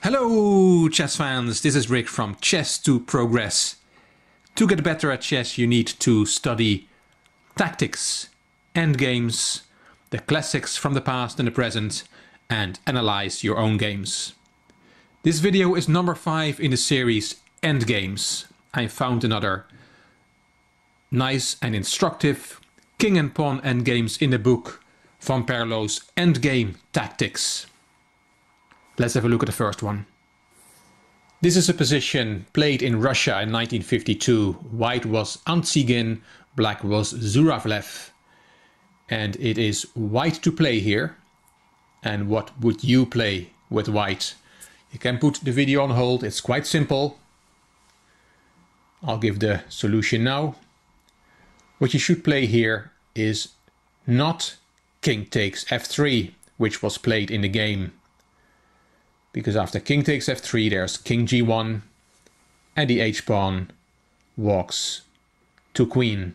Hello chess fans, this is Rick from Chess to Progress. To get better at chess you need to study tactics, endgames, the classics from the past and the present, and analyze your own games. This video is number 5 in the series Endgames. I found another nice and instructive king and pawn endgames in the book Van Perlo's Endgame Tactics. Let's have a look at the first one. This is a position played in Russia in 1952. White was Antsigin, black was Zhuravlev. And it is white to play here. And what would you play with white? You can put the video on hold, it's quite simple. I'll give the solution now. What you should play here is not king takes f3, which was played in the game. Because after king takes f3 there's king g1 and the h-pawn walks to queen.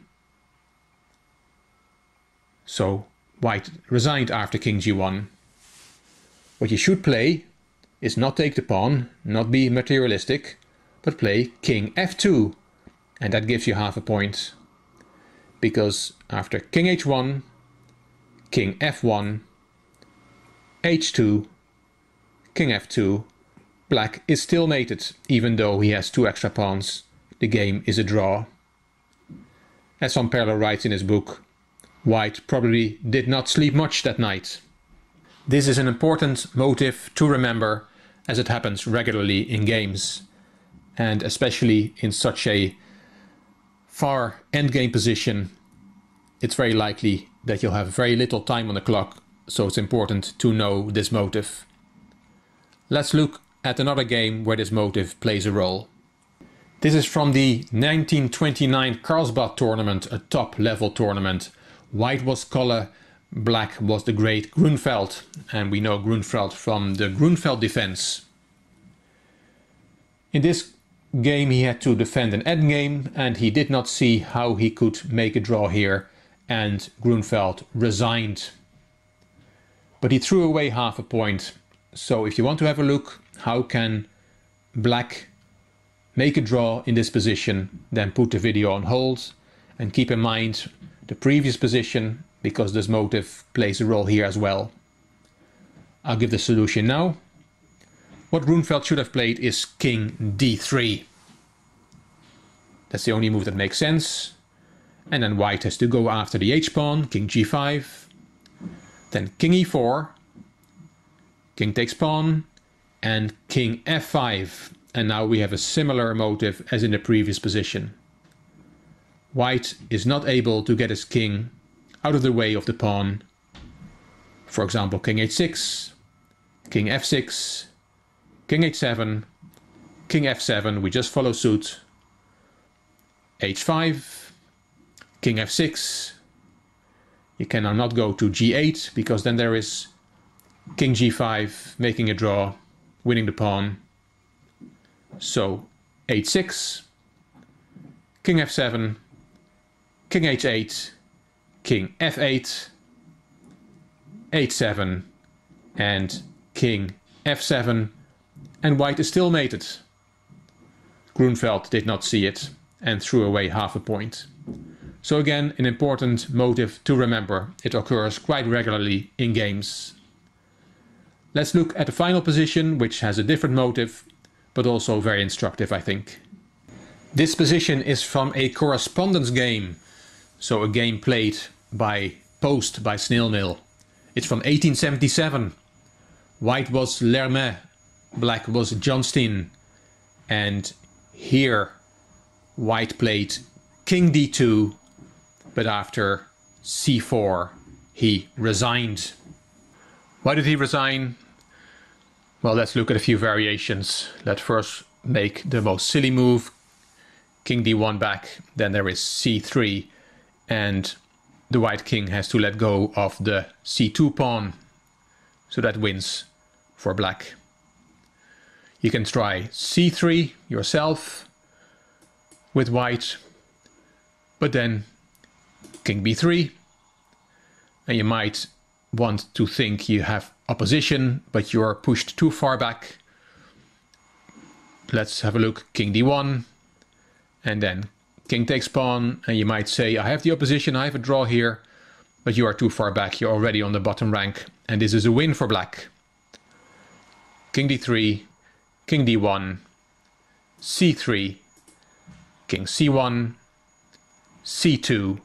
So white resigned after king g1. What you should play is not take the pawn, not be materialistic, but play king f2, and that gives you half a point. Because after king h1, king f1, h2, king f2, black is still mated, even though he has 2 extra pawns. The game is a draw. As Van Perlo writes in his book, white probably did not sleep much that night. This is an important motive to remember, as it happens regularly in games, and especially in such a far endgame position, it's very likely that you'll have very little time on the clock, so it's important to know this motive. Let's look at another game where this motive plays a role. This is from the 1929 Karlsbad tournament, a top level tournament. White was Kolle, black was the great Grunfeld, and we know Grunfeld from the Grunfeld defense. In this game he had to defend an endgame and he did not see how he could make a draw here, and Grunfeld resigned. But he threw away half a point. So if you want to have a look how can black make a draw in this position, then put the video on hold and keep in mind the previous position, because this motive plays a role here as well. I'll give the solution now. What Grunfeld should have played is king d3. That's the only move that makes sense. And then white has to go after the h-pawn, king g5, then king e4, king takes pawn, and king f5. And now we have a similar motive as in the previous position. White is not able to get his king out of the way of the pawn. For example, king h6, king f6, king h7, king f7, we just follow suit, h5, king f6. You can now not go to g8, because then there is king g5 making a draw, winning the pawn. So h6, king f7, king h8, king f8, h7 and king f7, and white is still mated. Grunfeld did not see it and threw away half a point. So again, an important motive to remember. It occurs quite regularly in games. Let's look at the final position, which has a different motive, but also very instructive, I think. This position is from a correspondence game, so a game played by post by snail mail. It's from 1877. White was Lermet, black was Johnston, and here white played king d2, but after c4 he resigned. Why did he resign? Well, let's look at a few variations. Let's first make the most silly move, king d1 back, then there is c3, and the white king has to let go of the c2 pawn, so that wins for black. You can try c3 yourself with white, but then king b3, and you might want to think you have opposition, but you're pushed too far back. let's have a look. King d1, and then king takes pawn, and you might say, I have the opposition, I have a draw here, but you are too far back, you're already on the bottom rank, and this is a win for black. King d3, king d1, c3, king c1, c2,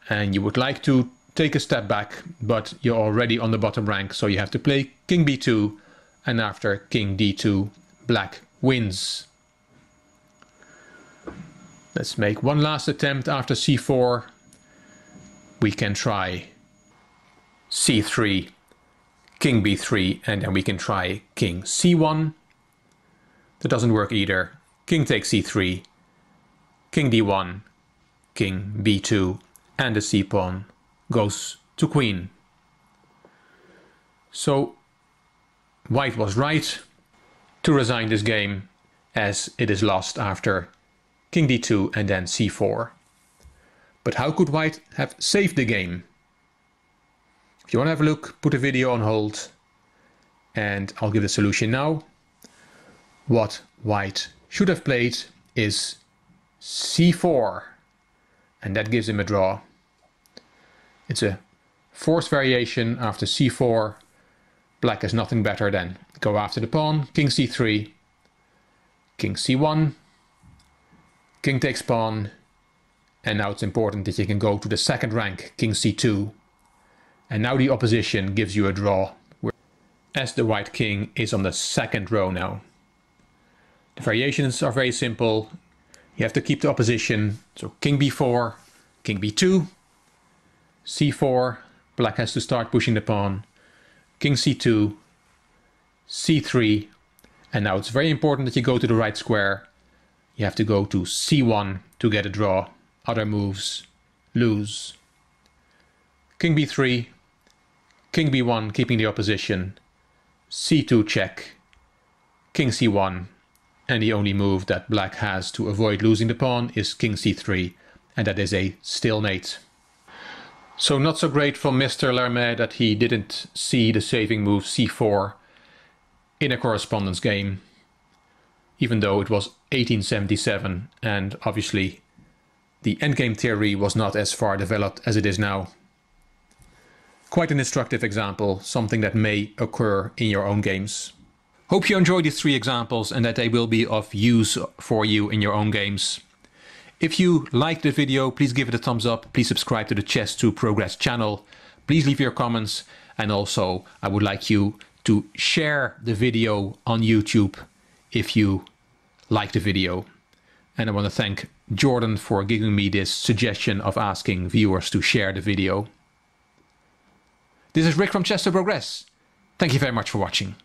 and you would like to take a step back, but you're already on the bottom rank, so you have to play king b2, and after king d2, black wins. Let's make one last attempt after c4. We can try c3, king b3, and then we can try king c1. That doesn't work either. King takes c3, king d1, king b2, and the c-pawn goes to queen. So white was right to resign this game, as it is lost after king d2 and then c4. But how could white have saved the game? If you want to have a look, put the video on hold and I'll give the solution now. What white should have played is c4, and that gives him a draw. It's a forced variation after c4. Black has nothing better than go after the pawn, king c3, king c1, king takes pawn, and now it's important that you can go to the second rank, king c2, and now the opposition gives you a draw, as the white king is on the second row now. The variations are very simple. You have to keep the opposition, so king b4, king b2, c4, black has to start pushing the pawn, king c2, c3, and now it's very important that you go to the right square. You have to go to c1 to get a draw. Other moves lose. King b3, king b1 keeping the opposition, c2 check, king c1, and the only move that black has to avoid losing the pawn is king c3, and that is a stalemate. So not so great from Mr. Lermet that he didn't see the saving move c4 in a correspondence game, even though it was 1877 and obviously the endgame theory was not as far developed as it is now. Quite an instructive example, something that may occur in your own games. Hope you enjoyed these 3 examples and that they will be of use for you in your own games. If you liked the video, please give it a thumbs up, please subscribe to the Chess to Progress channel, please leave your comments, and also I would like you to share the video on YouTube if you like the video. And I want to thank Jordan for giving me this suggestion of asking viewers to share the video. This is Rick from Chess to Progress. Thank you very much for watching.